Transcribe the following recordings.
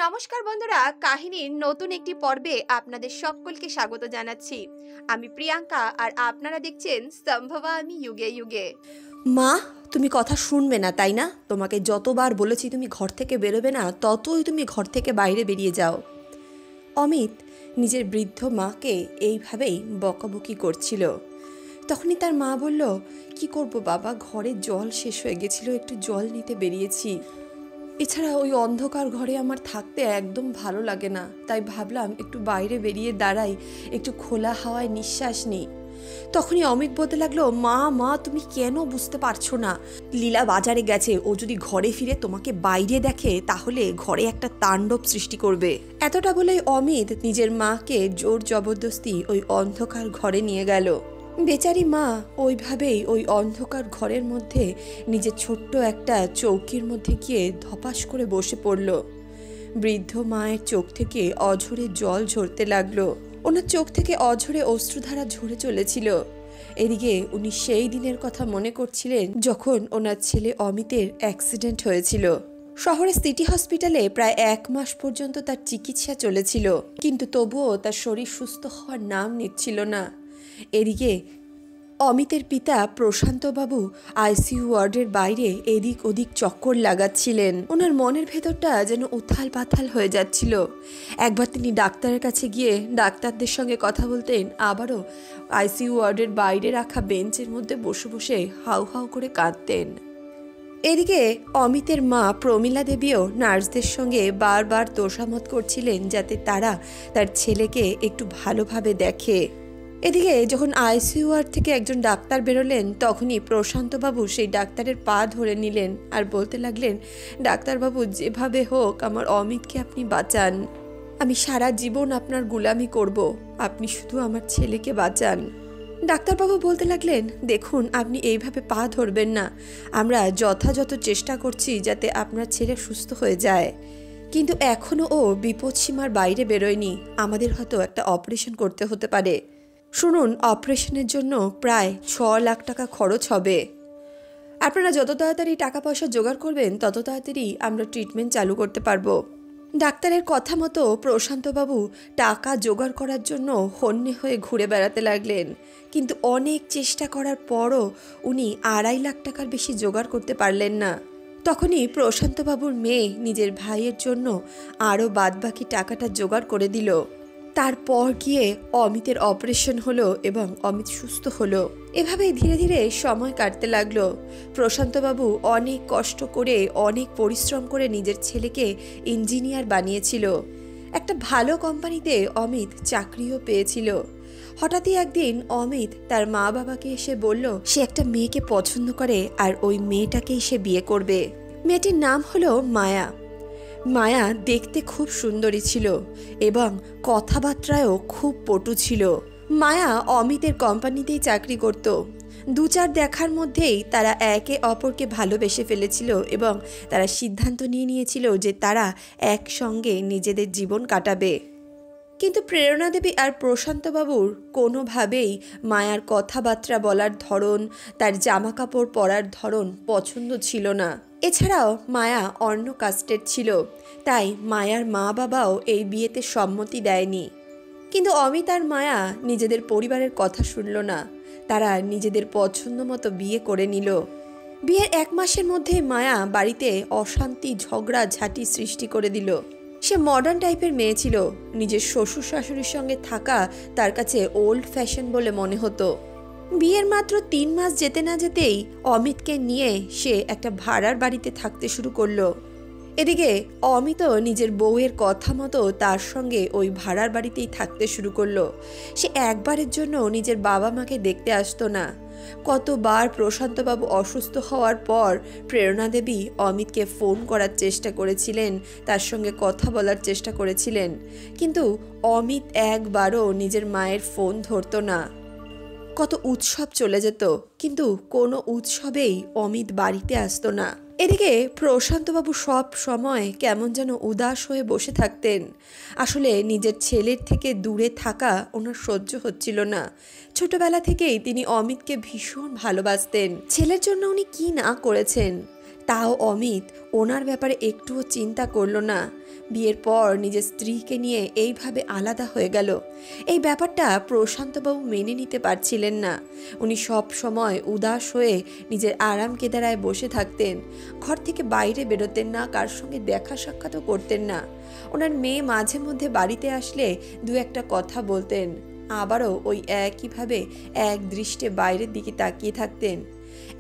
নমস্কার বন্ধুরা, কাহিনীর নতুন একটি পর্বে আপনাদের সকলকে স্বাগত জানাচ্ছি। আমি প্রিয়াঙ্কা আর আপনারা দেখছেন সম্ভবা আমি যুগে যুগে। মা, তুমি কথা শুনবে না তাই না? তোমাকে যতবার বলেছি তুমি ঘর থেকে বেরোবে না, ততই তুমি ঘর থেকে বাইরে বেরিয়ে যাও। অমিত নিজের বৃদ্ধ মাকে এইভাবেই বকাবকি করছিল। তখনই তার মা বলল, কি করব বাবা, ঘরে জল শেষ হয়ে গেছিল, একটু জল নিতে বেরিয়েছি। এছাড়া ওই অন্ধকার ঘরে আমার থাকতে একদম ভালো লাগে না, তাই ভাবলাম একটু বাইরে বেরিয়ে দাঁড়াই, একটু খোলা হাওয়ায় নিঃশ্বাস নিই। তখনই অমিত বলতে লাগলো, মা মা তুমি কেন বুঝতে পারছো না? লীলা বাজারে গেছে, ও যদি ঘরে ফিরে তোমাকে বাইরে দেখে তাহলে ঘরে একটা তাণ্ডব সৃষ্টি করবে। এতটা বলেই অমিত নিজের মাকে জোর জবরদস্তি ওই অন্ধকার ঘরে নিয়ে গেল। বেচারি মা ওইভাবেই ওই অন্ধকার ঘরের মধ্যে নিজের ছোট্ট একটা চৌকির মধ্যে গিয়ে ধপাস করে বসে পড়ল। বৃদ্ধ মায়ের চোখ থেকে অঝরে জল ঝরতে লাগলো। ওনার চোখ থেকে অঝরে অশ্রুধারা ঝরে চলেছিল। এদিকে উনি সেই দিনের কথা মনে করছিলেন যখন ওনার ছেলে অমিতের অ্যাক্সিডেন্ট হয়েছিল। শহরের সিটি হসপিটালে প্রায় 1 মাস পর্যন্ত তার চিকিৎসা চলেছিল, কিন্তু তবুও তার শরীর সুস্থ হওয়ার নাম নিচ্ছিল না। এদিকে অমিতের পিতা প্রশান্তবাবু আইসিইউ ওয়ার্ডের বাইরে এদিক ওদিক চক্কর লাগাচ্ছিলেন। ওনার মনের ভেতরটা যেন উথাল পাথাল হয়ে যাচ্ছিল। একবার তিনি ডাক্তারের কাছে গিয়ে ডাক্তারদের সঙ্গে কথা বলতেন, আবারও আইসিইউ ওয়ার্ডের বাইরে রাখা বেঞ্চের মধ্যে বসে বসে হাউ হাউ করে কাঁদতেন। এদিকে অমিতের মা প্রমীলা দেবীও নার্সদের সঙ্গে বারবার তোষামত করছিলেন যাতে তারা তার ছেলেকে একটু ভালোভাবে দেখে। এদিকে যখন আইসিইউ ওয়ার্ড থেকে একজন ডাক্তার বেরোলেন, তখনই প্রশান্তবাবু সেই ডাক্তারের পা ধরে নিলেন আর বলতে লাগলেন, ডাক্তারবাবু যেভাবে হোক আমার অমিতকে আপনি বাঁচান। আমি সারা জীবন আপনার গুলামি করব, আপনি শুধু আমার ছেলেকে বাঁচান। ডাক্তারবাবু বলতে লাগলেন, দেখুন আপনি এইভাবে পা ধরবেন না, আমরা যথাযথ চেষ্টা করছি যাতে আপনার ছেলে সুস্থ হয়ে যায়, কিন্তু এখনও ও বিপদসীমার বাইরে বেরোয়নি, আমাদের হয়তো একটা অপারেশন করতে হতে পারে। শুনুন, অপারেশনের জন্য প্রায় 6 লাখ টাকা খরচ হবে। আপনারা যত তাড়াতাড়ি টাকা পয়সা জোগাড় করবেন তত তাড়াতাড়ি আমরা ট্রিটমেন্ট চালু করতে পারবো। ডাক্তারের কথা মতো প্রশান্তবাবু টাকা জোগাড় করার জন্য হন্যে হয়ে ঘুরে বেড়াতে লাগলেন, কিন্তু অনেক চেষ্টা করার পরও উনি 2.5 লাখ টাকার বেশি জোগাড় করতে পারলেন না। তখনই প্রশান্তবাবুর মেয়ে নিজের ভাইয়ের জন্য আরও বাদবাকি টাকাটা জোগাড় করে দিল। তারপর গিয়ে অমিতের অপারেশন হলো এবং অমিত সুস্থ হলো। এভাবেই ধীরে ধীরে সময় কাটতে লাগলো। প্রশান্তবাবু অনেক কষ্ট করে, অনেক পরিশ্রম করে নিজের ছেলেকে ইঞ্জিনিয়ার বানিয়েছিল। একটা ভালো কোম্পানিতে অমিত চাকরিও পেয়েছিল। হঠাৎই একদিন অমিত তার মা বাবাকে এসে বলল সে একটা মেয়েকে পছন্দ করে আর ওই মেয়েটাকেই সে বিয়ে করবে। মেয়েটির নাম হলো মায়া। মায়া দেখতে খুব সুন্দরী ছিল এবং কথাবার্তায়ও খুব পটু ছিল। মায়া অমিতের কোম্পানিতেই চাকরি করত। 2-4 দেখার মধ্যেই তারা একে অপরকে ভালোবেসে ফেলেছিল এবং তারা সিদ্ধান্ত নিয়ে নিয়েছিল যে তারা একসঙ্গে নিজেদের জীবন কাটাবে। কিন্তু প্রেরণা দেবী আর প্রশান্তবাবুর কোনোভাবেই মায়ার কথাবার্তা বলার ধরন, তার জামা কাপড় পরার ধরন পছন্দ ছিল না। এছাড়াও মায়া অন্য কাস্টের ছিল, তাই মায়ার মা বাবাও এই বিয়েতে সম্মতি দেয়নি। কিন্তু অমিত আর মায়া নিজেদের পরিবারের কথা শুনল না, তারা নিজেদের পছন্দ মতো বিয়ে করে নিল। বিয়ের 1 মাসের মধ্যে মায়া বাড়িতে অশান্তি, ঝগড়া ঝাঁটি সৃষ্টি করে দিল। সে মডার্ন টাইপের মেয়ে ছিল, নিজের শ্বশুর শাশুড়ির সঙ্গে থাকা তার কাছে ওল্ড ফ্যাশন বলে মনে হতো। বিয়ের মাত্র 3 মাস যেতে না যেতেই অমিতকে নিয়ে সে একটা ভাড়ার বাড়িতে থাকতে শুরু করলো। এদিকে অমিতও নিজের বউয়ের কথা মতো তার সঙ্গে ওই ভাড়ার বাড়িতেই থাকতে শুরু করলো। সে একবারের জন্য নিজের বাবা মাকে দেখতে আসতো না। কতবার প্রশান্তবাবু অসুস্থ হওয়ার পর প্রেরণা দেবী অমিতকে ফোন করার চেষ্টা করেছিলেন, তার সঙ্গে কথা বলার চেষ্টা করেছিলেন, কিন্তু অমিত একবারও নিজের মায়ের ফোন ধরতো না। কত উৎসব চলে যেত, কিন্তু কোনো উৎসবেই অমিত বাড়িতে আসতো না। এদিকে প্রশান্তবাবু সব সময় কেমন যেন উদাস হয়ে বসে থাকতেন। আসলে নিজের ছেলের থেকে দূরে থাকা ওনার সহ্য হচ্ছিল না। ছোটবেলা থেকেই তিনি অমিতকে ভীষণ ভালোবাসতেন। ছেলের জন্য উনি কি না করেছেন। তাও অমিত ওনার ব্যাপারে একটুও চিন্তা করলো না। বিয়ের পর নিজের স্ত্রীকে নিয়ে এইভাবে আলাদা হয়ে গেল, এই ব্যাপারটা প্রশান্তবাবু মেনে নিতে পারছিলেন না। উনি সব সময় উদাস হয়ে নিজের আরাম কেদারায় বসে থাকতেন, ঘর থেকে বাইরে বেরোতেন না, কার সঙ্গে দেখা সাক্ষাৎও করতেন না। ওনার মেয়ে মাঝে মধ্যে বাড়িতে আসলে দু একটা কথা বলতেন, আবারও ওই একইভাবে এক দৃষ্টে বাইরের দিকে তাকিয়ে থাকতেন।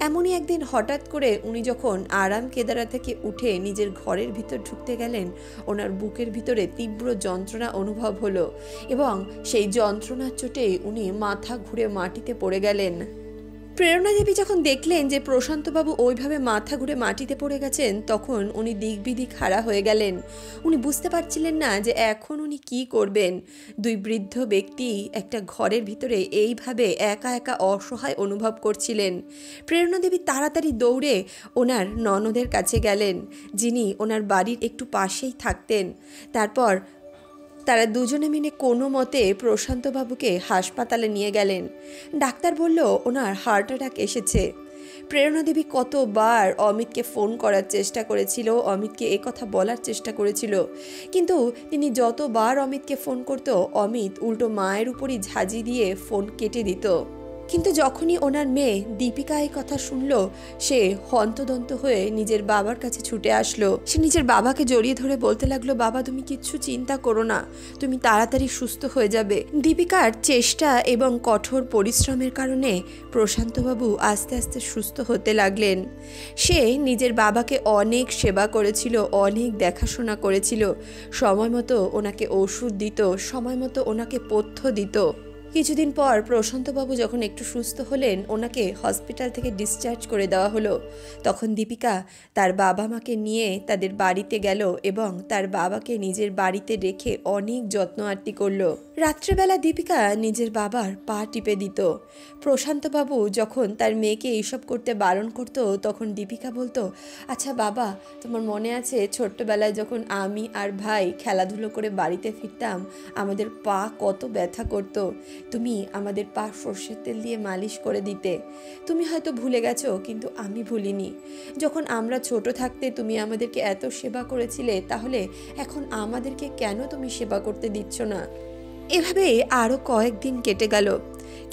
এমনই একদিন হঠাৎ করে উনি যখন আরাম কেদারা থেকে উঠে নিজের ঘরের ভিতর ঢুকতে গেলেন, ওনার বুকের ভিতরে তীব্র যন্ত্রণা অনুভব হলো এবং সেই যন্ত্রণার চোটেই উনি মাথা ঘুরে মাটিতে পড়ে গেলেন। প্রেরণা দেবী যখন দেখলেন যে প্রশান্তবাবু ওইভাবে মাথা ঘুরে মাটিতে পড়ে গেছেন, তখন উনি দিকবিদিক হারা হয়ে গেলেন। উনি বুঝতে পারছিলেন না যে এখন উনি কি করবেন। দুই বৃদ্ধ ব্যক্তি একটা ঘরের ভিতরে এইভাবে একা একা অসহায় অনুভব করছিলেন। প্রেরণা দেবী তাড়াতাড়ি দৌড়ে ওনার ননদের কাছে গেলেন, যিনি ওনার বাড়ির একটু পাশেই থাকতেন। তারপর তারা দুজনে মিলে কোনো মতে প্রশান্তবাবুকে হাসপাতালে নিয়ে গেলেন। ডাক্তার বলল ওনার হার্ট অ্যাটাক এসেছে। প্রেরণা দেবী কতবার অমিতকে ফোন করার চেষ্টা করেছিল, অমিতকে কথা বলার চেষ্টা করেছিল, কিন্তু তিনি যতবার অমিতকে ফোন করত, অমিত উল্টো মায়ের উপরই ঝাঁজি দিয়ে ফোন কেটে দিত। কিন্তু যখনই ওনার মেয়ে দীপিকা এই কথা শুনল, সে হন্তদন্ত হয়ে নিজের বাবার কাছে ছুটে আসলো। সে নিজের বাবাকে জড়িয়ে ধরে বলতে লাগলো, বাবা তুমি কিচ্ছু চিন্তা করো না, তুমি তাড়াতাড়ি সুস্থ হয়ে যাবে। দীপিকার চেষ্টা এবং কঠোর পরিশ্রমের কারণে প্রশান্তবাবু আস্তে আস্তে সুস্থ হতে লাগলেন। সে নিজের বাবাকে অনেক সেবা করেছিল, অনেক দেখাশোনা করেছিল, সময় মতো ওনাকে ওষুধ দিত, সময় মতো ওনাকে পথ্য দিত। কিছুদিন পর প্রশান্তবাবু যখন একটু সুস্থ হলেন, ওনাকে হসপিটাল থেকে ডিসচার্জ করে দেওয়া হলো। তখন দীপিকা তার বাবা মাকে নিয়ে তাদের বাড়িতে গেল এবং তার বাবাকে নিজের বাড়িতে রেখে অনেক যত্ন আত্তি করলো। রাত্রেবেলা দীপিকা নিজের বাবার পা টিপে দিত। প্রশান্তবাবু যখন তার মেয়েকে এইসব করতে বারণ করত, তখন দীপিকা বলতো, আচ্ছা বাবা, তোমার মনে আছে ছোট্টবেলায় যখন আমি আর ভাই খেলাধুলো করে বাড়িতে ফিরতাম, আমাদের পা কত ব্যথা করতো, তুমি আমাদের পা সর্ষের তেল দিয়ে মালিশ করে দিতে। তুমি হয়তো ভুলে গেছো, কিন্তু আমি ভুলিনি। যখন আমরা ছোট থাকতে তুমি আমাদেরকে এত সেবা করেছিলে, তাহলে এখন আমাদেরকে কেন তুমি সেবা করতে দিচ্ছ না? এভাবে আরও কয়েকদিন কেটে গেল।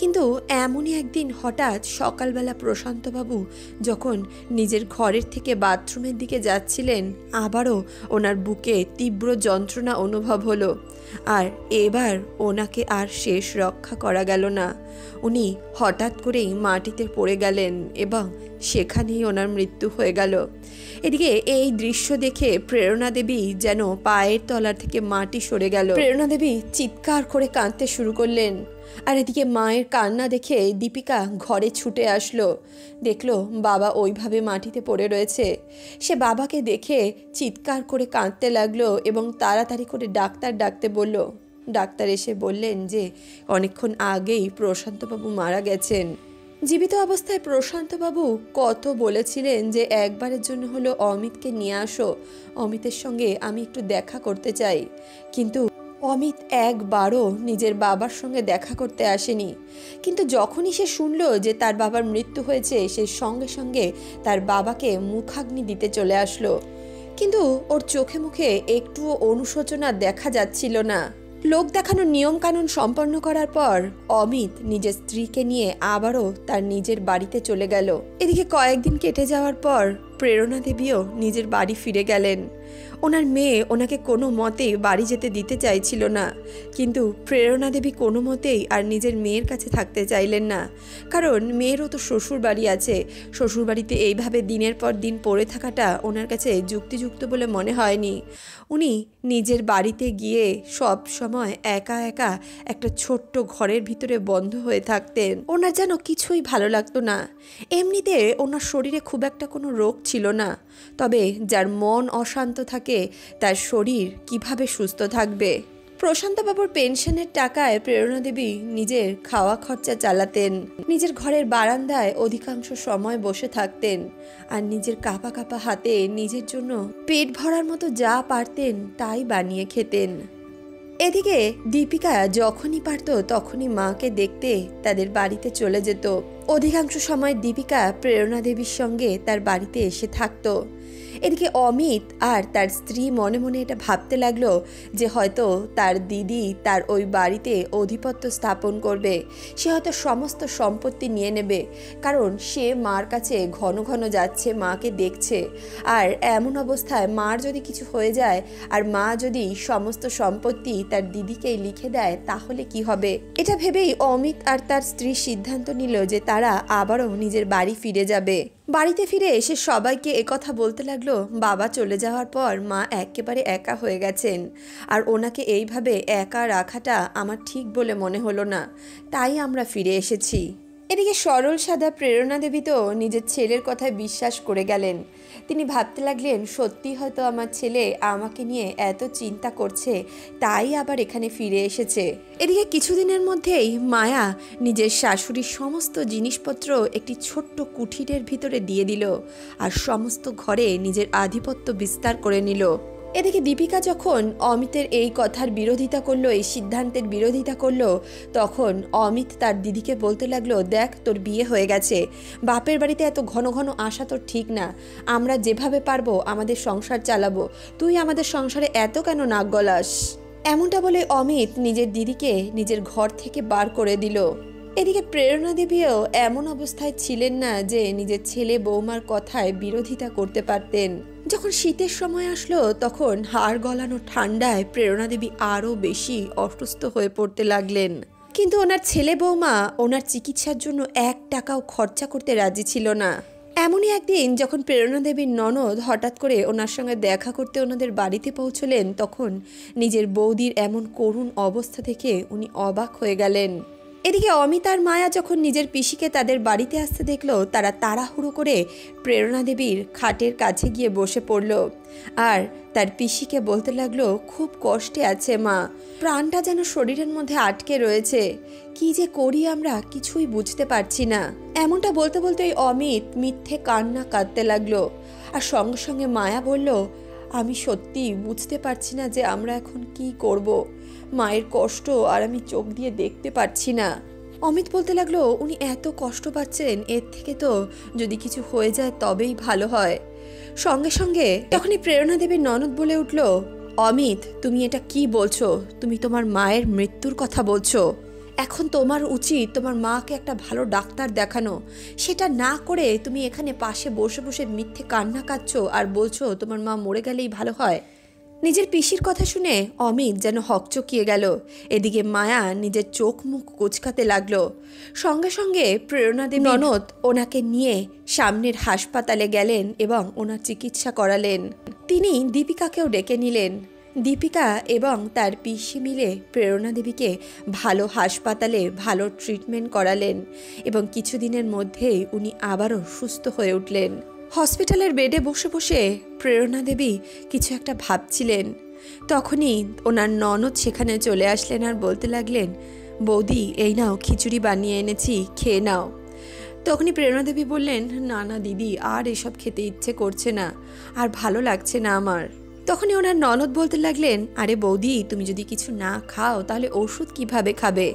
কিন্তু এমনই একদিন হঠাৎ সকালবেলা প্রশান্তবাবু যখন নিজের ঘরের থেকে বাথরুমের দিকে যাচ্ছিলেন, আবারও ওনার বুকে তীব্র যন্ত্রণা অনুভব হলো। আর এবার ওনাকে আর শেষ রক্ষা করা গেল না। উনি হঠাৎ করেই মাটিতে পড়ে গেলেন এবং সেখানেই ওনার মৃত্যু হয়ে গেল। এদিকে এই দৃশ্য দেখে প্রেরণা দেবী যেন পায়ের তলার থেকে মাটি সরে গেল। প্রেরণা দেবী চিৎকার করে কাঁদতে শুরু করলেন। আর এদিকে মায়ের কান্না দেখে দীপিকা ঘরে ছুটে আসলো, দেখলো বাবা ওইভাবে মাটিতে পড়ে রয়েছে। সে বাবাকে দেখে চিৎকার করে কাঁদতে লাগলো এবং তাড়াতাড়ি করে ডাক্তার ডাকতে বলল। ডাক্তার এসে বললেন যে অনেকক্ষণ আগেই প্রশান্তবাবু মারা গেছেন। জীবিত অবস্থায় প্রশান্তবাবু কত বলেছিলেন যে একবারের জন্য হলো অমিতকে নিয়ে আসো, অমিতের সঙ্গে আমি একটু দেখা করতে চাই, কিন্তু অমিত একবারও নিজের বাবার সঙ্গে দেখা করতে আসেনি। কিন্তু যখনই সে শুনল যে তার বাবার মৃত্যু হয়েছে, সে সঙ্গে সঙ্গে তার বাবাকে মুখাগ্নি দিতে চলে আসলো। কিন্তু ওর চোখে মুখে একটুও অনুশোচনা দেখা যাচ্ছিল না। লোক দেখানোর নিয়মকানুন সম্পন্ন করার পর অমিত নিজের স্ত্রীকে নিয়ে আবারও তার নিজের বাড়িতে চলে গেল। এদিকে কয়েকদিন কেটে যাওয়ার পর প্রেরণা দেবীও নিজের বাড়ি ফিরে গেলেন। ওনার মেয়ে ওনাকে কোনো মতেই বাড়ি যেতে দিতে চাইছিল না, কিন্তু প্রেরণা দেবী কোনো মতেই আর নিজের মেয়ের কাছে থাকতে চাইলেন না, কারণ মেয়েরও তো শ্বশুর বাড়ি আছে। শ্বশুর বাড়িতে এইভাবে দিনের পর দিন পড়ে থাকাটা ওনার কাছে যুক্তিযুক্ত বলে মনে হয়নি। উনি নিজের বাড়িতে গিয়ে সব সময় একা একা একটা ছোট্ট ঘরের ভিতরে বন্ধ হয়ে থাকতেন। ওনার যেন কিছুই ভালো লাগতো না। এমনিতে ওনার শরীরে খুব একটা কোনো রোগ ছিল না, তবে যার মন অশান্ত থাকে তার শরীর কিভাবে সুস্থ থাকবে? প্রশান্তবাবুর পেনশনের টাকায় প্রেরণা দেবী নিজের খাওয়া খরচা চালাতেন। নিজের ঘরের বারান্দায় অধিকাংশ সময় বসে থাকতেন আর নিজের কাঁপা কাঁপা হাতে নিজের জন্য পেট ভরার মতো যা পারতেন তাই বানিয়ে খেতেন। এদিকে দীপিকা যখনই পারত তখনই মাকে দেখতে তাদের বাড়িতে চলে যেত। অধিকাংশ সময় দীপিকা প্রেরণা দেবীর সঙ্গে তার বাড়িতে এসে থাকতো। এদিকে অমিত আর তার স্ত্রী মনে মনে এটা ভাবতে লাগলো যে হয়তো তার দিদি তার ওই বাড়িতে আধিপত্য স্থাপন করবে, সে হয়তো সমস্ত সম্পত্তি নিয়ে নেবে, কারণ সে মার কাছে ঘন ঘন যাচ্ছে, মাকে দেখছে। আর এমন অবস্থায় মার যদি কিছু হয়ে যায় আর মা যদি সমস্ত সম্পত্তি তার দিদিকেই লিখে দেয় তাহলে কি হবে। এটা ভেবেই অমিত আর তার স্ত্রী সিদ্ধান্ত নিল যে তারা আবারও নিজের বাড়ি ফিরে যাবে। বাড়িতে ফিরে এসে সবাইকে একথা বলতে লাগলো, বাবা চলে যাওয়ার পর মা একেবারে একা হয়ে গেছেন, আর ওনাকে এইভাবে একা রাখাটা আমার ঠিক বলে মনে হলো না, তাই আমরা ফিরে এসেছি। এদিকে সরল সাদা প্রেরণা দেবী তো নিজের ছেলের কথায় বিশ্বাস করে গেলেন। তিনি ভাবতে লাগলেন, সত্যি হয়তো আমার ছেলে আমাকে নিয়ে এত চিন্তা করছে, তাই আবার এখানে ফিরে এসেছে। এদিকে কিছুদিনের মধ্যেই মায়া নিজের শাশুড়ির সমস্ত জিনিসপত্র একটি ছোট্ট কুঠিরের ভিতরে দিয়ে দিল আর সমস্ত ঘরে নিজের আধিপত্য বিস্তার করে নিল। এদিকে দীপিকা যখন অমিতের এই কথার বিরোধিতা করলো, এই সিদ্ধান্তের বিরোধিতা করলো, তখন অমিত তার দিদিকে বলতে লাগলো, দেখ তোর বিয়ে হয়ে গেছে, বাপের বাড়িতে এত ঘন ঘন আসা তোর ঠিক না, আমরা যেভাবে পারবো আমাদের সংসার চালাবো, তুই আমাদের সংসারে এত কেন নাক গলাস। এমনটা বলে অমিত নিজের দিদিকে নিজের ঘর থেকে বার করে দিল। এদিকে প্রেরণা দেবীও এমন অবস্থায় ছিলেন না যে নিজের ছেলে বৌমার কথায় বিরোধিতা করতে পারতেন। যখন শীতের সময় আসলো তখন হাড় গলানো ঠান্ডায় প্রেরণা দেবী আরও বেশি অসুস্থ হয়ে পড়তে লাগলেন। কিন্তু ওনার ছেলে বৌমা ওনার চিকিৎসার জন্য 1 টাকাও খরচা করতে রাজি ছিল না। এমনই একদিন যখন প্রেরণা দেবীর ননদ হঠাৎ করে ওনার সঙ্গে দেখা করতে ওনাদের বাড়িতে পৌঁছলেন, তখন নিজের বৌদির এমন করুণ অবস্থা দেখে উনি অবাক হয়ে গেলেন। এদিকে অমিত আর মায়া যখন নিজের পিসিকে তাদের বাড়িতে আসতে দেখলো, তারা তাড়াহুড়ো করে প্রেরণা দেবীর খাটের কাছে গিয়ে বসে পড়ল আর তার পিসিকে বলতে লাগলো, খুব কষ্টে আছে মা, প্রাণটা যেন শরীরের মধ্যে আটকে রয়েছে, কি যে করি আমরা কিছুই বুঝতে পারছি না। এমনটা বলতে বলতে অমিত মিথ্যে কান্না কাঁদতে লাগলো আর সঙ্গে সঙ্গে মায়া বলল, আমি সত্যি বুঝতে পারছি না যে আমরা এখন কি করব, মায়ের কষ্ট আর আমি চোখ দিয়ে দেখতে পাচ্ছি না। অমিত বলতে লাগলো, উনি এত কষ্ট পাচ্ছেন, এর থেকে তো যদি কিছু হয়ে যায় তবেই ভালো হয়। সঙ্গে সঙ্গে তখনই প্রেরণা দেবীর ননদ বলে উঠল, অমিত তুমি এটা কি বলছো, তুমি তোমার মায়ের মৃত্যুর কথা বলছো, এখন তোমার উচিত তোমার মাকে একটা ভালো ডাক্তার দেখানো, সেটা না করে তুমি এখানে পাশে বসে বসে মিথ্যে কান্না কাঁদছো আর বলছো তোমার মা মরে গেলেই ভালো হয়। নিজের পিসির কথা শুনে অমিত যেন হকচকিয়ে গেল। এদিকে মায়া নিজের চোখ মুখ কুচকাতে লাগলো। সঙ্গে সঙ্গে প্রেরণা দেবী ননদ ওনাকে নিয়ে সামনের হাসপাতালে গেলেন এবং ওনার চিকিৎসা করালেন। তিনি দীপিকাকেও ডেকে নিলেন। দীপিকা এবং তার পিসি মিলে প্রেরণা দেবীকে ভালো হাসপাতালে ভালো ট্রিটমেন্ট করালেন এবং কিছুদিনের মধ্যেই উনি আবারও সুস্থ হয়ে উঠলেন। হসপিটালের বেডে বসে বসে প্রেরণা দেবী কিছু একটা ভাবছিলেন। তখনই ওনার ননদ সেখানে চলে আসলেন আর বলতে লাগলেন, বৌদি এই নাও খিচুড়ি বানিয়ে এনেছি, খেয়ে নাও। তখনই প্রেরণা দেবী বললেন, না না দিদি, আর এসব খেতে ইচ্ছে করছে না, আর ভালো লাগছে না আমার। তখনই ওনার ননদ বলতে লাগলেন, আরে বৌদি তুমি যদি কিছু না খাও তাহলে ওষুধ কিভাবে খাবে,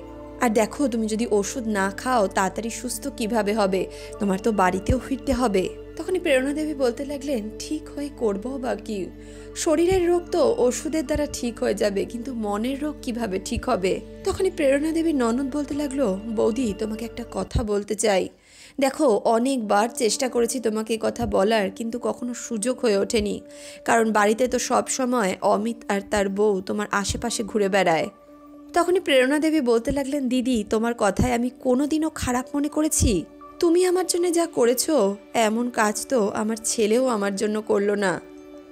আর দেখো তুমি যদি ওষুধ না খাও তাড়াতাড়ি সুস্থ কিভাবে হবে, তোমার তো বাড়িতেও ফিরতে হবে। তখনই প্রেরণা দেবী বলতে লাগলেন, ঠিক হয়ে করবো বা কি, শরীরের রোগ তো ওষুধের দ্বারা ঠিক হয়ে যাবে, কিন্তু মনের রোগ কিভাবে ঠিক হবে। তখনই প্রেরণা দেবীর ননদ বলতে লাগলো, বৌদি তোমাকে একটা কথা বলতে চাই, দেখো অনেকবার চেষ্টা করেছি তোমাকে কথা বলার, কিন্তু কখনো সুযোগ হয়ে ওঠেনি, কারণ বাড়িতে তো সব সময় অমিত আর তার বউ তোমার আশেপাশে ঘুরে বেড়ায়। তখনই প্রেরণা দেবী বলতে লাগলেন, দিদি তোমার কথায় আমি কোনোদিনও খারাপ মনে করেছি, তুমি আমার জন্য যা করেছো এমন কাজ তো আমার ছেলেও আমার জন্য করলো না।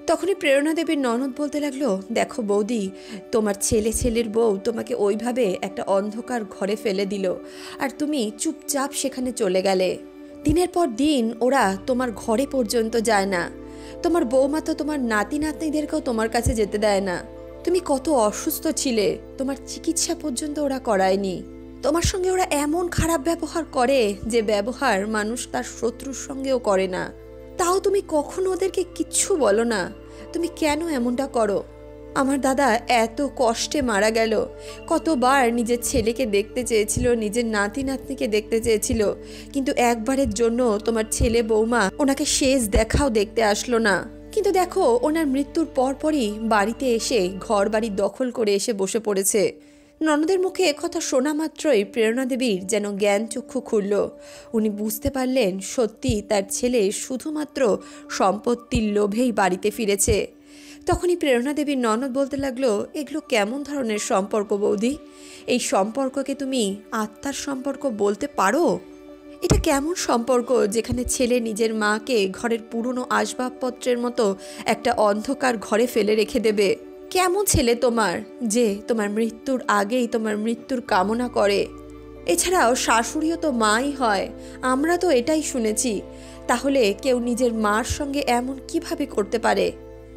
তখনই প্রেরণা দেবীর ননদ বলতে লাগলো, দেখো বৌদি, তোমার ছেলের বউ তোমাকে ওইভাবে একটা অন্ধকার ঘরে ফেলে দিল আর তুমি চুপচাপ সেখানে চলে গেলে। দিনের পর দিন ওরা তোমার ঘরে পর্যন্ত যায় না, তোমার বৌমা তো তোমার নাতি নাতনিদেরকেও তোমার কাছে যেতে দেয় না। তুমি কত অসুস্থ ছিলে, তোমার চিকিৎসা পর্যন্ত ওরা করায়নি। তোমার সঙ্গে ওরা এমন খারাপ ব্যবহার করে যে ব্যবহার মানুষ তার শত্রুর সঙ্গেও করে না, তাও তুমি কখনো ওদেরকে কিচ্ছু বলো না, তুমি কেন এমনটা করো। আমার দাদা এত কষ্টে মারা গেল। কতবার নিজের ছেলেকে দেখতে চেয়েছিল, নিজের নাতি নাতনিকে দেখতে চেয়েছিল, কিন্তু একবারের জন্য তোমার ছেলে বৌমা ওনাকে শেষ দেখাও দেখতে আসলো না। কিন্তু দেখো, ওনার মৃত্যুর পরপরই বাড়িতে এসে ঘর বাড়ি দখল করে এসে বসে পড়েছে। ননদের মুখে একথা শোনা মাত্রই প্রেরণা দেবীর যেন জ্ঞান চক্ষু খুলল। উনি বুঝতে পারলেন সত্যি তার ছেলে শুধুমাত্র সম্পত্তির লোভেই বাড়িতে ফিরেছে। তখনই প্রেরণা দেবীর ননদ বলতে লাগলো, এগুলো কেমন ধরনের সম্পর্ক বৌদি? এই সম্পর্ককে তুমি আত্মার সম্পর্ক বলতে পারো? এটা কেমন সম্পর্ক যেখানে ছেলে নিজের মাকে ঘরের পুরনো আসবাবপত্রের মতো একটা অন্ধকার ঘরে ফেলে রেখে দেবে? কেমন ছেলে তোমার যে তোমার মৃত্যুর আগেই তোমার মৃত্যুর কামনা করে? এছাড়াও শাশুড়িও তো মাই হয়, আমরা তো এটাই শুনেছি। তাহলে কেউ নিজের মার সঙ্গে এমন কিভাবে করতে পারে?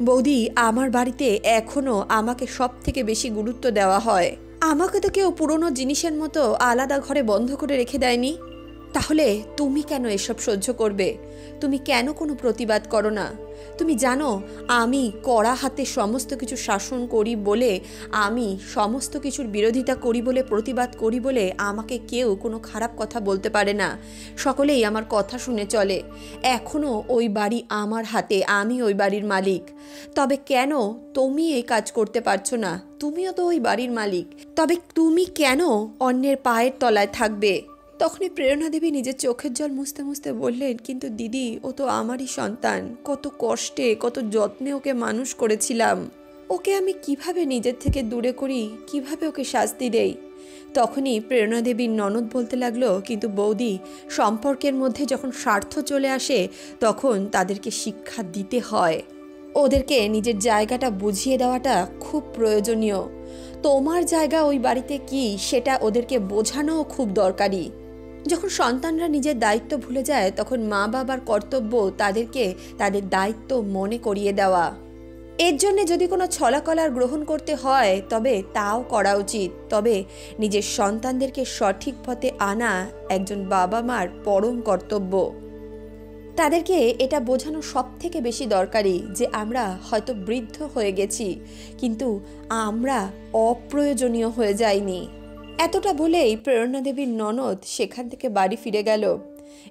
বৌদি, আমার বাড়িতে এখনও আমাকে সব থেকে বেশি গুরুত্ব দেওয়া হয়। আমাকে তো কেউ পুরনো জিনিসের মতো আলাদা ঘরে বন্ধ করে রেখে দেয়নি। তাহলে তুমি কেন এসব সহ্য করবে? তুমি কেন কোনো প্রতিবাদ করো না? তুমি জানো আমি কড়া হাতে সমস্ত কিছু শাসন করি বলে, আমি সমস্ত কিছুর বিরোধিতা করি বলে, প্রতিবাদ করি বলে আমাকে কেউ কোনো খারাপ কথা বলতে পারে না। সকলেই আমার কথা শুনে চলে। এখনও ওই বাড়ি আমার হাতে, আমি ওই বাড়ির মালিক। তবে কেন তুমি এই কাজ করতে পারছো না? তুমিও তো ওই বাড়ির মালিক। তবে তুমি কেন অন্যের পায়ের তলায় থাকবে? তখনই প্রেরণা দেবী নিজের চোখের জল মুছতে মুছতে বললেন, কিন্তু দিদি, ও তো আমারই সন্তান। কত কষ্টে কত যত্নে ওকে মানুষ করেছিলাম। ওকে আমি কিভাবে নিজের থেকে দূরে করি, কিভাবে ওকে শাস্তি দেই? তখনই প্রেরণা দেবীর ননদ বলতে লাগলো, কিন্তু বৌদি, সম্পর্কের মধ্যে যখন স্বার্থ চলে আসে তখন তাদেরকে শিক্ষা দিতে হয়। ওদেরকে নিজের জায়গাটা বুঝিয়ে দেওয়াটা খুব প্রয়োজনীয়। তোমার জায়গা ওই বাড়িতে কি সেটা ওদেরকে বোঝানোও খুব দরকারি। যখন সন্তানরা নিজের দায়িত্ব ভুলে যায় তখন মা বাবার কর্তব্য তাদেরকে তাদের দায়িত্ব মনে করিয়ে দেওয়া। এর জন্যে যদি কোনো ছলাকলার গ্রহণ করতে হয় তবে তাও করা উচিত। তবে নিজের সন্তানদেরকে সঠিক পথে আনা একজন বাবা মার পরম কর্তব্য। তাদেরকে এটা বোঝানো সব থেকে বেশি দরকারি যে আমরা হয়তো বৃদ্ধ হয়ে গেছি, কিন্তু আমরা অপ্রয়োজনীয় হয়ে যাইনি। এতটা বলেই প্রেরণা দেবীর ননদ সেখান থেকে বাড়ি ফিরে গেল।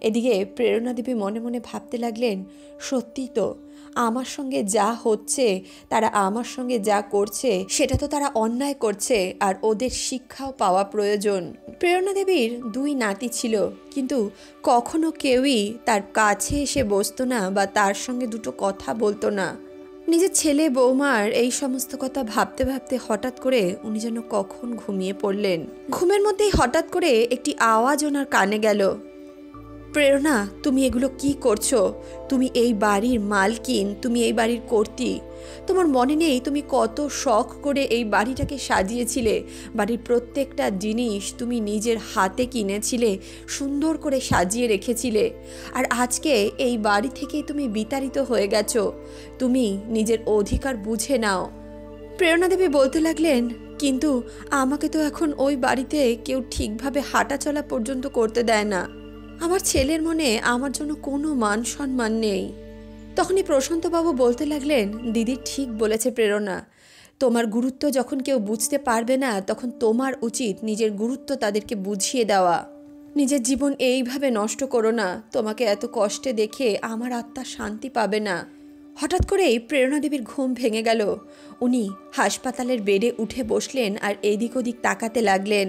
এদিকে প্রেরণা দেবী মনে মনে ভাবতে লাগলেন, সত্যি তো আমার সঙ্গে যা হচ্ছে, তারা আমার সঙ্গে যা করছে সেটা তো তারা অন্যায় করছে, আর ওদের শিক্ষাও পাওয়া প্রয়োজন। প্রেরণা দেবীর 2 নাতি ছিল, কিন্তু কখনো কেউই তার কাছে এসে বসতো না বা তার সঙ্গে দুটো কথা বলতো না। নিজের ছেলে বৌমার এই সমস্ত কথা ভাবতে ভাবতে হঠাৎ করে উনি যেন কখন ঘুমিয়ে পড়লেন। ঘুমের মধ্যেই হঠাৎ করে একটি আওয়াজ ওনার কানে গেল, প্রেরণা, তুমি এগুলো কি করছো? তুমি এই বাড়ির মালকিন, তুমি এই বাড়ির কর্ত্রী। তোমার মনে নেই তুমি কত শখ করে এই বাড়িটাকে সাজিয়েছিলে? বাড়ির প্রত্যেকটা জিনিস তুমি নিজের হাতে কিনেছিলে, সুন্দর করে সাজিয়ে রেখেছিলে, আর আজকে এই বাড়ি থেকেই তুমি বিতাড়িত হয়ে গেছো। তুমি নিজের অধিকার বুঝে নাও। প্রেরণা দেবী বলতে লাগলেন, কিন্তু আমাকে তো এখন ওই বাড়িতে কেউ ঠিকভাবে হাঁটা চলা পর্যন্ত করতে দেয় না। আমার ছেলের মনে আমার জন্য কোনো মান সম্মান নেই। তখনই প্রশান্তবাবু বলতে লাগলেন, দিদি ঠিক বলেছে প্রেরণা, তোমার গুরুত্ব যখন কেউ বুঝতে পারবে না তখন তোমার উচিত নিজের গুরুত্ব তাদেরকে বুঝিয়ে দেওয়া। নিজের জীবন এইভাবে নষ্ট করো না। তোমাকে এত কষ্টে দেখে আমার আত্মা শান্তি পাবে না। হঠাৎ করেই প্রেরণা দেবীর ঘুম ভেঙে গেল। উনি হাসপাতালের বেডে উঠে বসলেন আর এদিক ওদিক তাকাতে লাগলেন।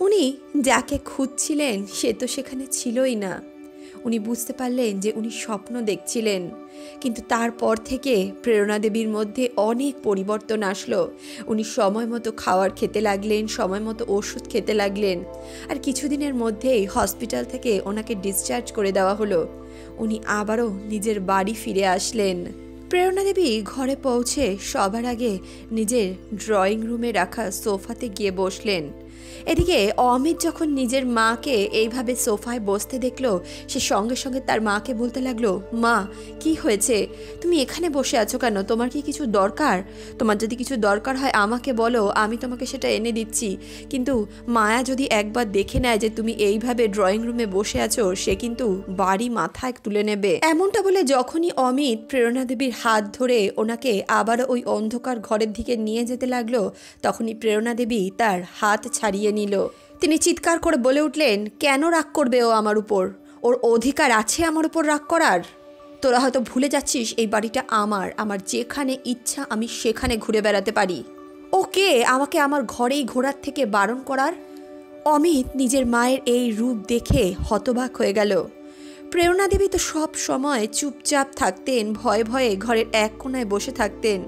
উনি যাকে খুঁজছিলেন সে তো সেখানে ছিলই না। উনি বুঝতে পারলেন যে উনি স্বপ্ন দেখছিলেন। কিন্তু তারপর থেকে প্রেরণা দেবীর মধ্যে অনেক পরিবর্তন আসলো। উনি সময় মতো খাবার খেতে লাগলেন, সময় মতো ওষুধ খেতে লাগলেন, আর কিছুদিনের মধ্যেই হসপিটাল থেকে ওনাকে ডিসচার্জ করে দেওয়া হলো। উনি আবারও নিজের বাড়ি ফিরে আসলেন। প্রেরণা দেবী ঘরে পৌঁছে সবার আগে নিজের ড্রয়িং রুমে রাখা সোফাতে গিয়ে বসলেন। এদিকে অমিত যখন নিজের মাকে এইভাবে সোফায় বসতে দেখলো, সে সঙ্গে সঙ্গে তার মাকে বলতে লাগলো, মা কি হয়েছে, তুমি এখানে বসে আছো কেন, তোমার কি কিছু দরকার? তোমার যদি কিছু দরকার হয় আমাকে বলো, আমি তোমাকে সেটা এনে দিচ্ছি। কিন্তু মায়া যদি একবার দেখে নেয় যে তুমি এইভাবে ড্রয়িং রুমে বসে আছো, সে কিন্তু বাড়ি মাথায় তুলে নেবে। এমনটা বলে যখনই অমিত প্রেরণা দেবীর হাত ধরে ওনাকে আবার ওই অন্ধকার ঘরের দিকে নিয়ে যেতে লাগলো, তখনই প্রেরণা দেবী তার হাত ছাড়িয়ে নিল। তিনি চিৎকার করে বলে উঠলেন, কেন রাগ করবে ও আমার উপর? ওর অধিকার আছে আমার উপর রাগ করার। তোরা হয়তো ভুলে যাচ্ছিস এই বাড়িটা আমার, আমার যেখানে ইচ্ছা আমি সেখানে ঘুরে বেড়াতে পারি। ওকে আমাকে আমার ঘরেই ঘোরার থেকে বারণ করার? অমিত নিজের মায়ের এই রূপ দেখে হতবাক হয়ে গেল। প্রেরণা দেবী তো সব সময় চুপচাপ থাকতেন, ভয়ে ভয়ে ঘরের এক কোণায় বসে থাকতেন,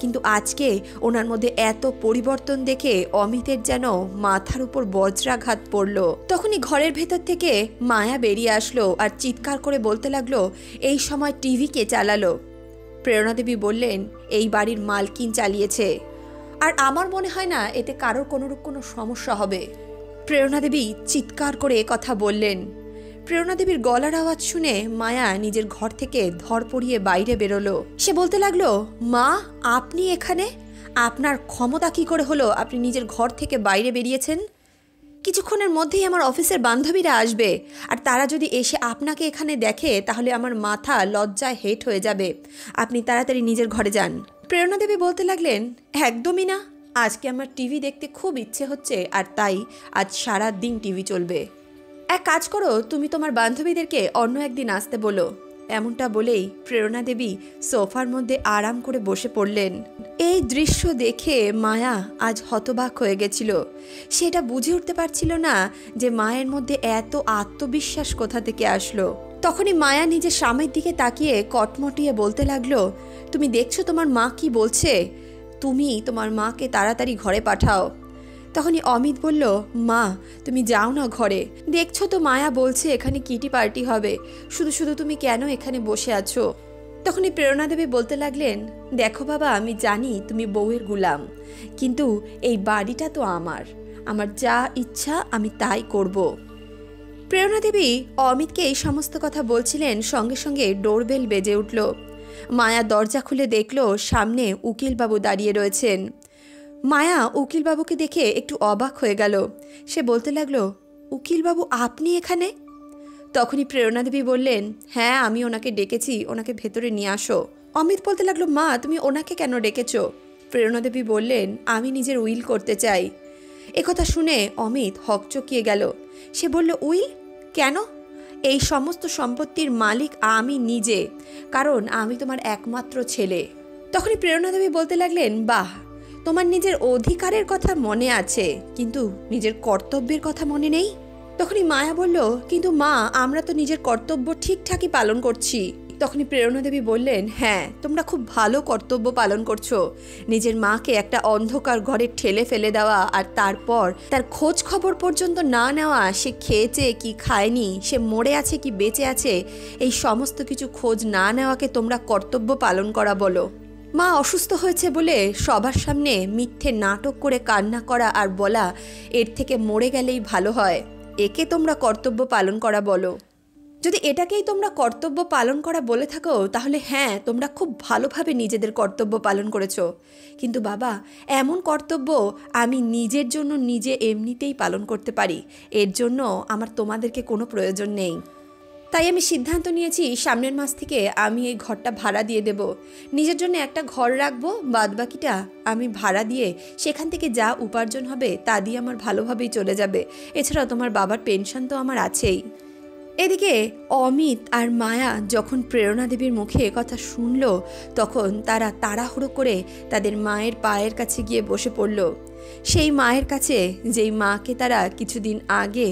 কিন্তু আজকে ওনার মধ্যে এত পরিবর্তন দেখে অমিতের যেন মাথার উপর বজ্রাঘাত পড়ল। তখনই ঘরের ভেতর থেকে মায়া বেরিয়ে আসলো আর চিৎকার করে বলতে লাগলো, এই সময় টিভি কে চালালো? প্রেরণা দেবী বললেন, এই বাড়ির মালকিন চালিয়েছে, আর আমার মনে হয় না এতে কারোর কোনোরূপ কোনো সমস্যা হবে। প্রেরণা দেবী চিৎকার করে কথা বললেন। প্রেরণা দেবীর গলার আওয়াজ শুনে মায়া নিজের ঘর থেকে ধরপড়িয়ে বাইরে বেরোলো। সে বলতে লাগলো, মা আপনি এখানে? আপনার ক্ষমতা কি করে হলো আপনি নিজের ঘর থেকে বাইরে বেরিয়েছেন? কিছুক্ষণের মধ্যেই আমার অফিসের বান্ধবীরা আসবে, আর তারা যদি এসে আপনাকে এখানে দেখে তাহলে আমার মাথা লজ্জায় হেট হয়ে যাবে। আপনি তাড়াতাড়ি নিজের ঘরে যান। প্রেরণা দেবী বলতে লাগলেন, একদমই না, আজকে আমার টিভি দেখতে খুব ইচ্ছে হচ্ছে, আর তাই আজ সারা দিন টিভি চলবে। এক কাজ করো, তুমি তোমার বান্ধবীদেরকে অন্য একদিন আসতে বলো। এমনটা বলেই প্রেরণা দেবী সোফার মধ্যে আরাম করে বসে পড়লেন। এই দৃশ্য দেখে মায়া আজ হতবাক হয়ে গেছিল। সেটা বুঝে উঠতে পারছিল না যে মায়ের মধ্যে এত আত্মবিশ্বাস কোথা থেকে আসলো। তখনই মায়া নিজের স্বামীর দিকে তাকিয়ে কটমটিয়ে বলতে লাগলো, তুমি দেখছো তোমার মা কি বলছে? তুমি তোমার মাকে তাড়াতাড়ি ঘরে পাঠাও। তখনই অমিত বলল, মা তুমি যাও না ঘরে, দেখছো তো মায়া বলছে এখানে কিটি পার্টি হবে, শুধু শুধু তুমি কেন এখানে বসে আছো? তখনই প্রেরণা দেবী বলতে লাগলেন, দেখো বাবা, আমি জানি তুমি বউয়ের গুলাম, কিন্তু এই বাড়িটা তো আমার, আমার যা ইচ্ছা আমি তাই করব। প্রেরণা দেবী অমিতকে এই সমস্ত কথা বলছিলেন, সঙ্গে সঙ্গে ডোরবেল বেজে উঠল। মায়া দরজা খুলে দেখল সামনে উকিলবাবু দাঁড়িয়ে রয়েছেন। মায়া উকিলবাবুকে দেখে একটু অবাক হয়ে গেল। সে বলতে লাগলো, উকিলবাবু আপনি এখানে? তখনই প্রেরণা দেবী বললেন, হ্যাঁ আমি ওনাকে ডেকেছি, ওনাকে ভেতরে নিয়ে আসো। অমিত বলতে লাগলো, মা তুমি ওনাকে কেন ডেকেছ? প্রেরণা দেবী বললেন, আমি নিজের উইল করতে চাই। একথা শুনে অমিত হকচকিয়ে গেল। সে বলল, উইল কেন? এই সমস্ত সম্পত্তির মালিক আমি নিজে, কারণ আমি তোমার একমাত্র ছেলে। তখনই প্রেরণা দেবী বলতে লাগলেন, বাহ, তোমার নিজের অধিকারের কথা মনে আছে, কিন্তু নিজের কর্তব্যের কথা মনে নেই। তখনই মায়া বলল, কিন্তু মা আমরা তো নিজের কর্তব্য ঠিকঠাকই পালন করছি। তখনই প্রেরণা দেবী বললেন, হ্যাঁ তোমরা খুব ভালো কর্তব্য পালন করছো। নিজের মাকে একটা অন্ধকার ঘরে ঠেলে ফেলে দেওয়া, আর তারপর তার খোঁজ খবর পর্যন্ত না নেওয়া, সে খেয়েছে কি খায়নি, সে মরে আছে কি বেঁচে আছে, এই সমস্ত কিছু খোঁজ না নেওয়াকে তোমরা কর্তব্য পালন করা বলো। মা অসুস্থ হয়েছে বলে সবার সামনে মিথ্যে নাটক করে কান্না করা আর বলা, এর থেকে মরে গেলেই ভালো হয়, একে তোমরা কর্তব্য পালন করা বলো। যদি এটাকেই তোমরা কর্তব্য পালন করা বলে থাকো, তাহলে হ্যাঁ তোমরা খুব ভালোভাবে নিজেদের কর্তব্য পালন করেছো, কিন্তু বাবা এমন কর্তব্য আমি নিজের জন্য নিজে এমনিতেই পালন করতে পারি, এর জন্য আমার তোমাদেরকে কোনো প্রয়োজন নেই। তাই আমি সিদ্ধান্ত নিয়েছি সামনের মাস থেকে আমি এই ঘরটা ভাড়া দিয়ে দেব। নিজের জন্য একটা ঘর রাখবো, বাদবাকিটা আমি ভাড়া দিয়ে সেখান থেকে যা উপার্জন হবে তা দিয়ে আমার ভালোভাবেই চলে যাবে। এছাড়াও তোমার বাবার পেনশন তো আমার আছেই। এদিকে অমিত আর মায়া যখন প্রেরণা দেবীর মুখে কথা শুনল, তখন তারা তাড়াহুড়ো করে তাদের মায়ের পায়ের কাছে গিয়ে বসে পড়ল। সেই মায়ের কাছে যেই মাকে তারা কিছুদিন আগে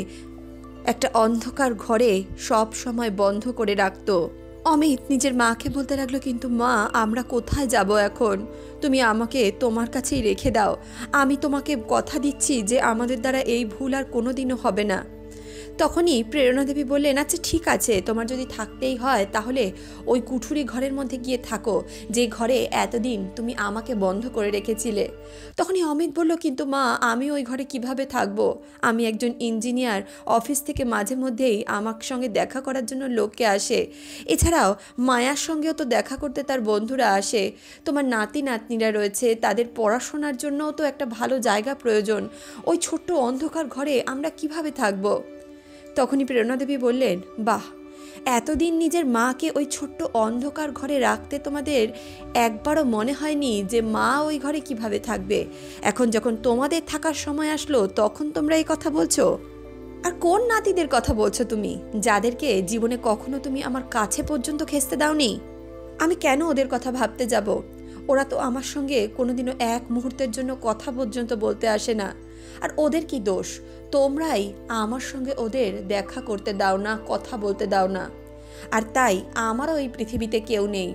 একটা অন্ধকার ঘরে সব সময় বন্ধ করে রাখত। অমিত নিজের মাকে বলতে লাগলো, কিন্তু মা আমরা কোথায় যাব এখন? তুমি আমাকে তোমার কাছেই রেখে দাও, আমি তোমাকে কথা দিচ্ছি যে আমাদের দ্বারা এই ভুল আর কোনোদিনও হবে না। তখনই প্রেরণা দেবী বললেন, আচ্ছা ঠিক আছে, তোমার যদি থাকতেই হয় তাহলে ওই কুঠুরি ঘরের মধ্যে গিয়ে থাকো, যে ঘরে এতদিন তুমি আমাকে বন্ধ করে রেখেছিলে। তখনই অমিত বলল, কিন্তু মা, আমি ওই ঘরে কিভাবে থাকবো? আমি একজন ইঞ্জিনিয়ার, অফিস থেকে মাঝে মধ্যেই আমার সঙ্গে দেখা করার জন্য লোককে আসে। এছাড়াও মায়ার সঙ্গেও তো দেখা করতে তার বন্ধুরা আসে। তোমার নাতি নাতনিরা রয়েছে, তাদের পড়াশোনার জন্যও তো একটা ভালো জায়গা প্রয়োজন। ওই ছোট্ট অন্ধকার ঘরে আমরা কিভাবে থাকবো? তখনই প্রেরণা দেবী বললেন, বাহ, এতদিন নিজের মাকে ওই ছোট্ট অন্ধকার ঘরে রাখতে তোমাদের একবারও মনে হয়নি যে মা ওই ঘরে কিভাবে থাকবে। এখন যখন তোমাদের থাকার সময় আসলো তখন তোমরা এই কথা বলছো? আর কোন নাতিদের কথা বলছো তুমি, যাদেরকে জীবনে কখনো তুমি আমার কাছে পর্যন্ত খেসতে দাওনি? আমি কেন ওদের কথা ভাবতে যাব? ওরা তো আমার সঙ্গে কোনোদিনও এক মুহূর্তের জন্য কথা পর্যন্ত বলতে আসে না। আর ওদের কি দোষ? তোমরাই আমার সঙ্গে ওদের দেখা করতে দাও না, কথা বলতে দাও না। আর তাই আমারও এই পৃথিবীতে কেউ নেই।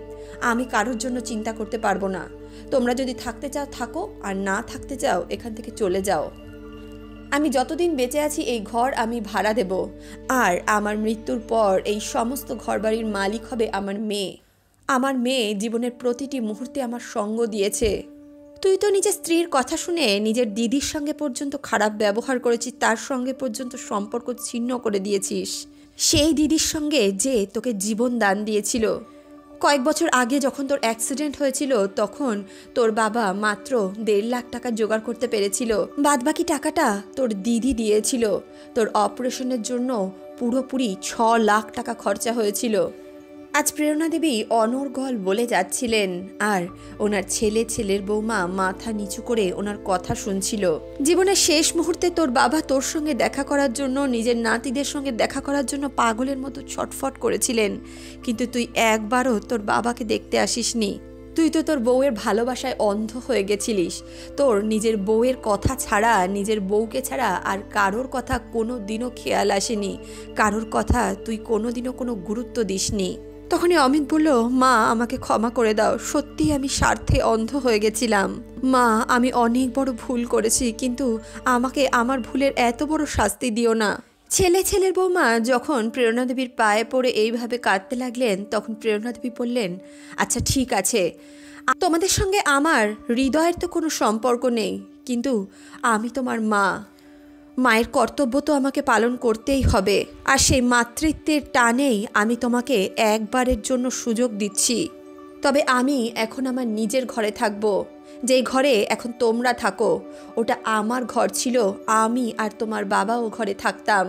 আমি কারোর জন্য চিন্তা করতে পারবো না। তোমরা যদি থাকতে চাও থাকো, আর না থাকতে চাও এখান থেকে চলে যাও। আমি যতদিন বেঁচে আছি এই ঘর আমি ভাড়া দেব, আর আমার মৃত্যুর পর এই সমস্ত ঘরবাড়ির মালিক হবে আমার মেয়ে। আমার মেয়ে জীবনের প্রতিটি মুহূর্তে আমার সঙ্গ দিয়েছে। তুই তো নিজের স্ত্রীর কথা শুনে নিজের দিদির সঙ্গে পর্যন্ত খারাপ ব্যবহার করেছিস, তার সঙ্গে পর্যন্ত সম্পর্ক ছিন্ন করে দিয়েছিস। সেই দিদির সঙ্গে যে তোকে জীবন দান দিয়েছিল। কয়েক বছর আগে যখন তোর অ্যাক্সিডেন্ট হয়েছিল তখন তোর বাবা মাত্র 1.5 লাখ টাকা জোগাড় করতে পেরেছিল। বাদবাকি টাকাটা তোর দিদি দিয়েছিল। তোর অপারেশনের জন্য পুরোপুরি 6 লাখ টাকা খরচা হয়েছিল। আজ প্রেরণা দেবী অনর্গল বলে যাচ্ছিলেন, আর ওনার ছেলের বৌমা মাথা নিচু করে ওনার কথা শুনছিল। জীবনের শেষ মুহূর্তে তোর বাবা তোর সঙ্গে দেখা করার জন্য, নিজের নাতিদের সঙ্গে দেখা করার জন্য পাগলের মতো ছটফট করেছিলেন, কিন্তু তুই একবারও তোর বাবাকে দেখতে আসিসনি। তুই তো তোর বউয়ের ভালোবাসায় অন্ধ হয়ে গেছিলিস। তোর নিজের বউয়ের কথা ছাড়া, নিজের বউকে ছাড়া আর কারোর কথা কোনো দিনও খেয়াল আসেনি। কারোর কথা তুই কোনো দিনও কোনো গুরুত্ব দিসনি। তখনই অমিত বলল, মা, আমাকে ক্ষমা করে দাও। সত্যি আমি স্বার্থে অন্ধ হয়ে গেছিলাম। মা, আমি অনেক বড় ভুল করেছি, কিন্তু আমাকে আমার ভুলের এত বড় শাস্তি দিও না। ছেলের বৌমা যখন প্রেরণা দেবীর পায়ে পড়ে এইভাবে কাঁদতে লাগলেন, তখন প্রেরণা দেবী বললেন, আচ্ছা ঠিক আছে, তোমাদের সঙ্গে আমার হৃদয়ের তো কোনো সম্পর্ক নেই, কিন্তু আমি তোমার মা। মায়ের কর্তব্য তো আমাকে পালন করতেই হবে। আর সেই মাতৃত্বের টানেই আমি তোমাকে একবারের জন্য সুযোগ দিচ্ছি। তবে আমি এখন আমার নিজের ঘরে থাকবো, যেই ঘরে এখন তোমরা থাকো। ওটা আমার ঘর ছিল, আমি আর তোমার বাবাও ঘরে থাকতাম।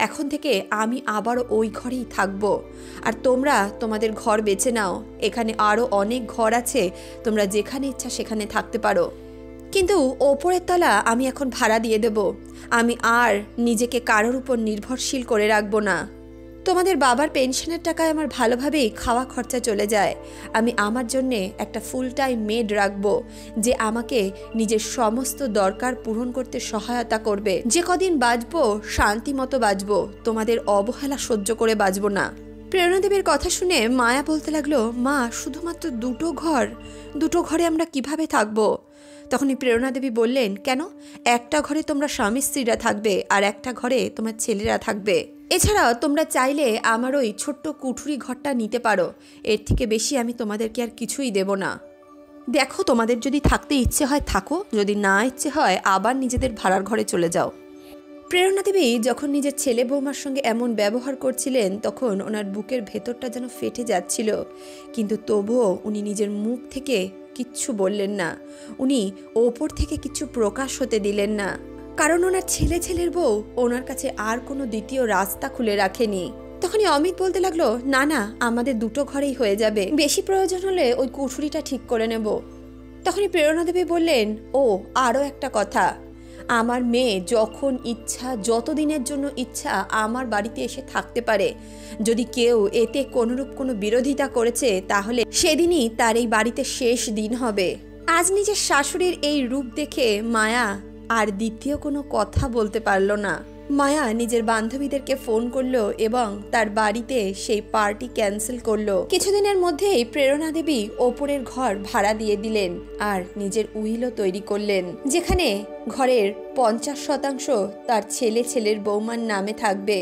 এখন থেকে আমি আবারও ওই ঘরেই থাকবো। আর তোমরা তোমাদের ঘর বেছে নাও। এখানে আরও অনেক ঘর আছে, তোমরা যেখানে ইচ্ছা সেখানে থাকতে পারো। কিন্তু ওপরের তলা আমি এখন ভাড়া দিয়ে দেব। আমি আর নিজেকে কারোর উপর নির্ভরশীল করে রাখবো না। তোমাদের বাবার পেনশনের টাকায় আমার ভালোভাবেই খাওয়া খরচা চলে যায়। আমি আমার জন্যে একটা ফুল টাইম মেড রাখবো, যে আমাকে নিজের সমস্ত দরকার পূরণ করতে সহায়তা করবে। যে কদিন বাঁচবো শান্তি মতো বাঁচবো, তোমাদের অবহেলা সহ্য করে বাঁচবো না। প্রেরণা দেবীর কথা শুনে মায়া বলতে লাগলো, মা, শুধুমাত্র 2টো ঘর? 2টো ঘরে আমরা কিভাবে থাকবো? তখনই প্রেরণা দেবী বললেন, কেন? একটা ঘরে তোমরা স্বামী স্ত্রীরা থাকবে, আর একটা ঘরে তোমার ছেলেরা থাকবে। এছাড়াও তোমরা চাইলে আমার ওই ছোট্ট কুঠুরি ঘরটা নিতে পারো। এর থেকে বেশি আমি তোমাদেরকে আর কিছুই দেব না। দেখো, তোমাদের যদি থাকতে ইচ্ছে হয় থাকো, যদি না ইচ্ছে হয় আবার নিজেদের ভাড়ার ঘরে চলে যাও। প্রেরণা দেবী যখন নিজের ছেলে বৌমার সঙ্গে এমন ব্যবহার করছিলেন, তখন ওনার বুকের ভেতরটা যেন ফেটে যাচ্ছিল, কিন্তু তবুও উনি নিজের মুখ থেকে কিচ্ছু বললেন না। উনি ওপর থেকে কিছু প্রকাশ হতে দিলেন না, কারণ ওনার ছেলের বউ ওনার কাছে আর কোনো দ্বিতীয় রাস্তা খুলে রাখেনি। তখনই অমিত বলতে লাগলো, না না, আমাদের 2টো ঘরেই হয়ে যাবে। বেশি প্রয়োজন হলে ওই কুঠুরিটা ঠিক করে নেব। তখনই প্রেরণা দেবী বললেন, ও আরও একটা কথা, আমার মেয়ে যখন ইচ্ছা, যতদিনের জন্য ইচ্ছা আমার বাড়িতে এসে থাকতে পারে। যদি কেউ এতে কোনোরূপ কোনো বিরোধিতা করেছে, তাহলে সেদিনই তার এই বাড়িতে শেষ দিন হবে। আজ নিজের শাশুড়ির এই রূপ দেখে মায়া আর দ্বিতীয় কোনো কথা বলতে পারল না। মায়া নিজের বান্ধবীদেরকে ফোন করলো এবং তার বাড়িতে সেই পার্টি ক্যান্সেল করলো। কিছুদিনের মধ্যেই প্রেরণা দেবী ওপরের ঘর ভাড়া দিয়ে দিলেন আর নিজের উইলও তৈরি করলেন, যেখানে ঘরের 50% তার ছেলের বৌমার নামে থাকবে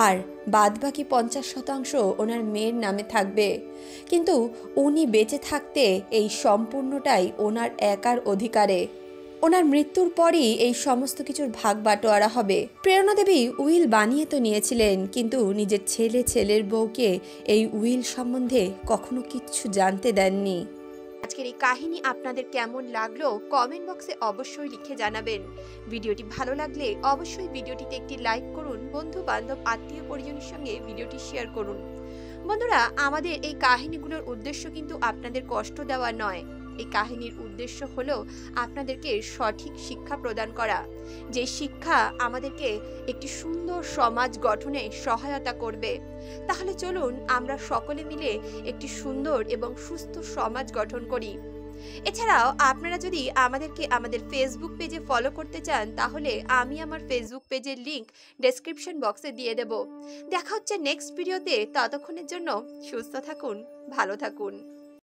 আর বাদবাকি 50% ওনার মেয়ের নামে থাকবে। কিন্তু উনি বেঁচে থাকতে এই সম্পূর্ণটাই ওনার একার অধিকারে। ওনার মৃত্যুর পরই এই সমস্ত কিছুর ভাগ বাটোয়ারা হবে। প্রেরণা দেবী উইল বানিয়ে তো নিয়েছিলেন, কিন্তু নিজের ছেলের বউকে এই উইল সম্বন্ধে কখনো কিচ্ছু জানতে দেননি। আজকের এই কাহিনী আপনাদের কেমন লাগলো কমেন্ট বক্সে অবশ্যই লিখে জানাবেন। ভিডিওটি ভালো লাগলে অবশ্যই ভিডিওটিতে একটি লাইক করুন, বন্ধু বান্ধব আত্মীয় পরিজনের সঙ্গে ভিডিওটি শেয়ার করুন। বন্ধুরা, আমাদের এই কাহিনীগুলোর উদ্দেশ্য কিন্তু আপনাদের কষ্ট দেওয়া নয়। এই কাহিনীর উদ্দেশ্য হলো আপনাদেরকে সঠিক শিক্ষা প্রদান করা, যে শিক্ষা আমাদেরকে একটি সুন্দর সমাজ গঠনে সহায়তা করবে। তাহলে চলুন আমরা সকলে মিলে একটি সুন্দর এবং সুস্থ সমাজ গঠন করি। এছাড়াও আপনারা যদি আমাদেরকে আমাদের ফেসবুক পেজে ফলো করতে চান, তাহলে আমি আমার ফেসবুক পেজের লিংক ডেসক্রিপশন বক্সে দিয়ে দেব। দেখা হচ্ছে নেক্সট ভিডিওতে। ততক্ষণের জন্য সুস্থ থাকুন, ভালো থাকুন।